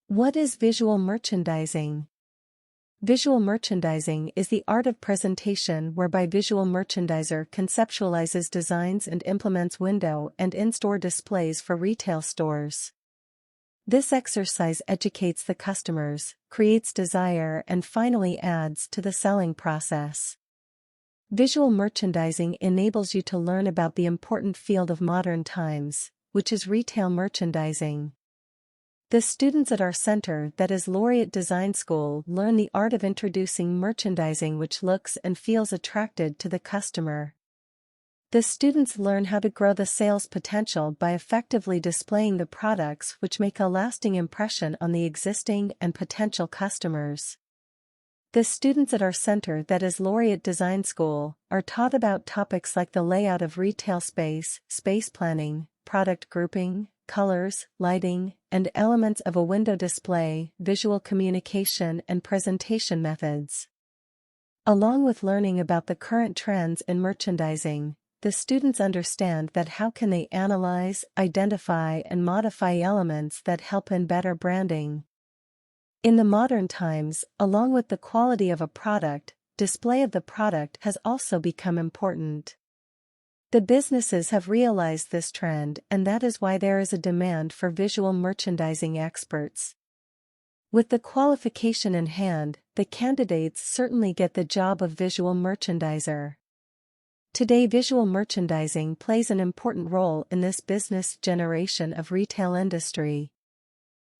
What is visual merchandising? Visual merchandising is the art of presentation whereby visual merchandiser conceptualizes designs and implements window and in-store displays for retail stores. This exercise educates the customers, creates desire, and finally adds to the selling process. Visual merchandising enables you to learn about the important field of modern times, which is retail merchandising. The students at our center, that is Laureate Design School, learn the art of introducing merchandising which looks and feels attracted to the customer. The students learn how to grow the sales potential by effectively displaying the products which make a lasting impression on the existing and potential customers. The students at our center, that is Laureate Design School, are taught about topics like the layout of retail space, space planning, product grouping, colors, lighting, and elements of a window display, visual communication and presentation methods. Along with learning about the current trends in merchandising, the students understand that how can they analyze, identify, and modify elements that help in better branding. In the modern times, along with the quality of a product, display of the product has also become important. The businesses have realized this trend, and that is why there is a demand for visual merchandising experts. With the qualification in hand, the candidates certainly get the job of visual merchandiser. Today, visual merchandising plays an important role in this business generation of retail industry.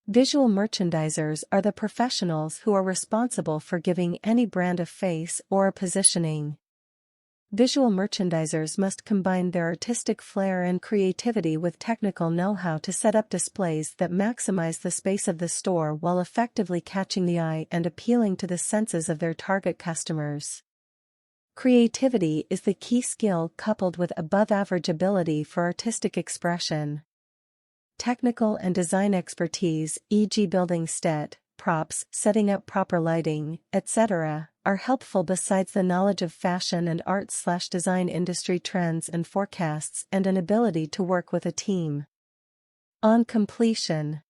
Visual merchandisers are the professionals who are responsible for giving any brand a face or a positioning. Visual merchandisers must combine their artistic flair and creativity with technical know-how to set up displays that maximize the space of the store while effectively catching the eye and appealing to the senses of their target customers. Creativity is the key skill coupled with above-average ability for artistic expression. Technical and design expertise, e.g. building set, props, setting up proper lighting, etc., are helpful besides the knowledge of fashion and art/design industry trends and forecasts and an ability to work with a team. On completion,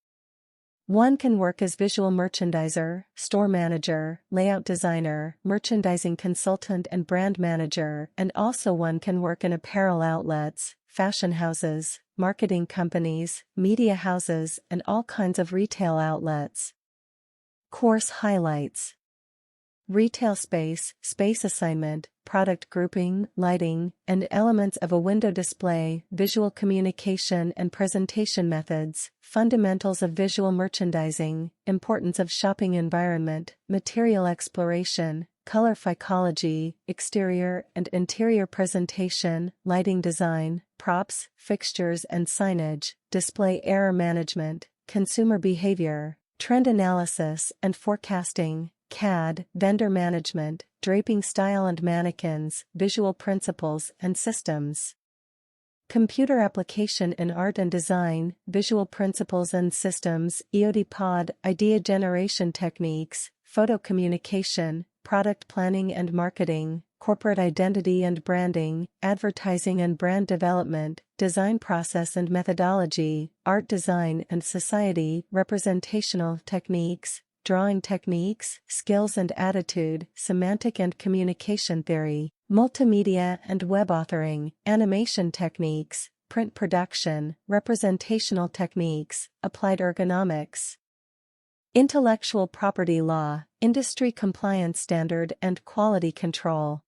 one can work as visual merchandiser, store manager, layout designer, merchandising consultant and brand manager, and also one can work in apparel outlets, fashion houses, marketing companies, media houses, and all kinds of retail outlets. Course highlights: retail space, space assignment, product grouping, lighting, and elements of a window display, visual communication and presentation methods, fundamentals of visual merchandising, importance of shopping environment, material exploration, color psychology, exterior and interior presentation, lighting design, props, fixtures and signage, display error management, consumer behavior, trend analysis and forecasting, CAD, vendor management, draping style and mannequins, visual principles and systems. Computer application in art and design, visual principles and systems, EOD-POD, idea generation techniques, photo communication, product planning and marketing, corporate identity and branding, advertising and brand development, design process and methodology, art design and society, representational techniques, drawing techniques, skills and attitude, semantic and communication theory, multimedia and web authoring, animation techniques, print production, representational techniques, applied ergonomics, intellectual property law, industry compliance standard and quality control.